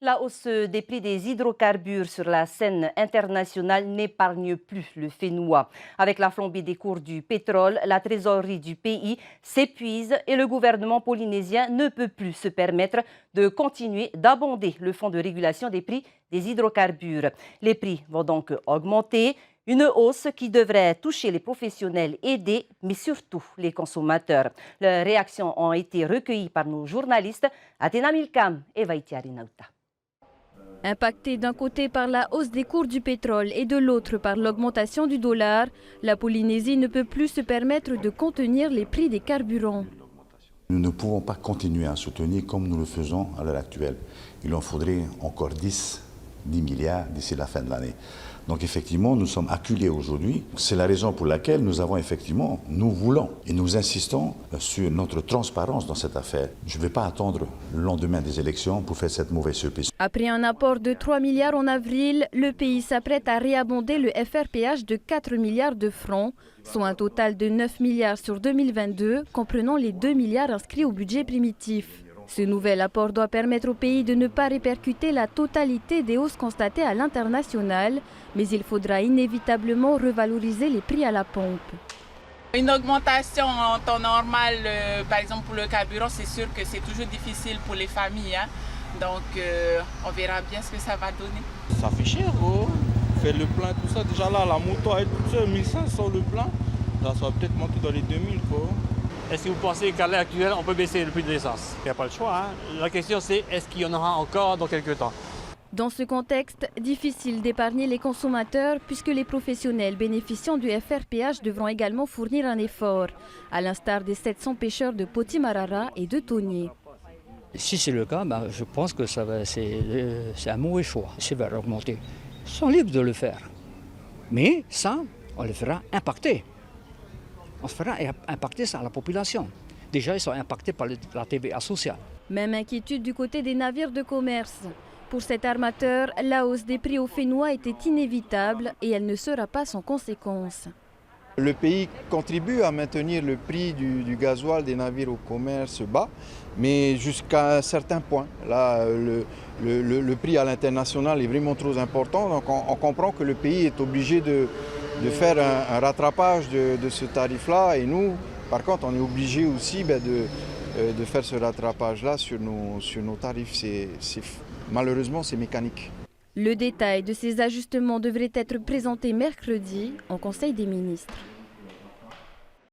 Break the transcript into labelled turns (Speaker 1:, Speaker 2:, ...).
Speaker 1: La hausse des prix des hydrocarbures sur la scène internationale n'épargne plus le Fénois. Avec la flambée des cours du pétrole, la trésorerie du pays s'épuise et le gouvernement polynésien ne peut plus se permettre de continuer d'abonder le fonds de régulation des prix des hydrocarbures. Les prix vont donc augmenter. Une hausse qui devrait toucher les professionnels aidés, mais surtout les consommateurs. Les réactions ont été recueillies par nos journalistes Athéna Milcam et Vaitiari Nauta.
Speaker 2: Impactée d'un côté par la hausse des cours du pétrole et de l'autre par l'augmentation du dollar, la Polynésie ne peut plus se permettre de contenir les prix des carburants.
Speaker 3: Nous ne pouvons pas continuer à soutenir comme nous le faisons à l'heure actuelle. Il en faudrait encore 10 milliards d'ici la fin de l'année. Donc effectivement, nous sommes acculés aujourd'hui. C'est la raison pour laquelle nous voulons et nous insistons sur notre transparence dans cette affaire. Je ne vais pas attendre le lendemain des élections pour faire cette mauvaise surprise.
Speaker 2: Après un apport de 3 milliards en avril, le pays s'apprête à réabonder le FRPH de 4 milliards de francs, soit un total de 9 milliards sur 2022, comprenant les 2 milliards inscrits au budget primitif. Ce nouvel apport doit permettre au pays de ne pas répercuter la totalité des hausses constatées à l'international, mais il faudra inévitablement revaloriser les prix à la pompe.
Speaker 4: Une augmentation en temps normal, par exemple pour le carburant, c'est sûr que c'est toujours difficile pour les familles. Donc on verra bien ce que ça va donner.
Speaker 5: Ça fait cher, gros. Faire le plein, tout ça. Déjà là, la moto est toute seule, 1500 le plein. Là, ça va peut-être monter dans les 2000, quoi.
Speaker 6: Est-ce que vous pensez qu'à l'heure actuelle, on peut baisser le prix de l'essence? Il n'y a pas le choix. La question, c'est est-ce qu'il y en aura encore dans quelques temps?
Speaker 2: Dans ce contexte, difficile d'épargner les consommateurs puisque les professionnels bénéficiant du FRPH devront également fournir un effort, à l'instar des 700 pêcheurs de Potimarara et de Tonier.
Speaker 7: Si c'est le cas, je pense que c'est un mauvais choix. Ça va augmenter. Ils sont libres de le faire. Mais ça, on le fera impacter. On se fera impacter ça à la population. Déjà, ils sont impactés par la TVA sociale.
Speaker 2: Même inquiétude du côté des navires de commerce. Pour cet armateur, la hausse des prix au Fénois était inévitable et elle ne sera pas sans conséquences.
Speaker 8: Le pays contribue à maintenir le prix du gasoil des navires au commerce bas, mais jusqu'à un certain point. Là, le prix à l'international est vraiment trop important, donc on comprend que le pays est obligé de faire un rattrapage de ce tarif-là. Et nous, par contre, on est obligé aussi de faire ce rattrapage-là sur nos tarifs. Malheureusement, c'est mécanique.
Speaker 2: Le détail de ces ajustements devrait être présenté mercredi en Conseil des ministres.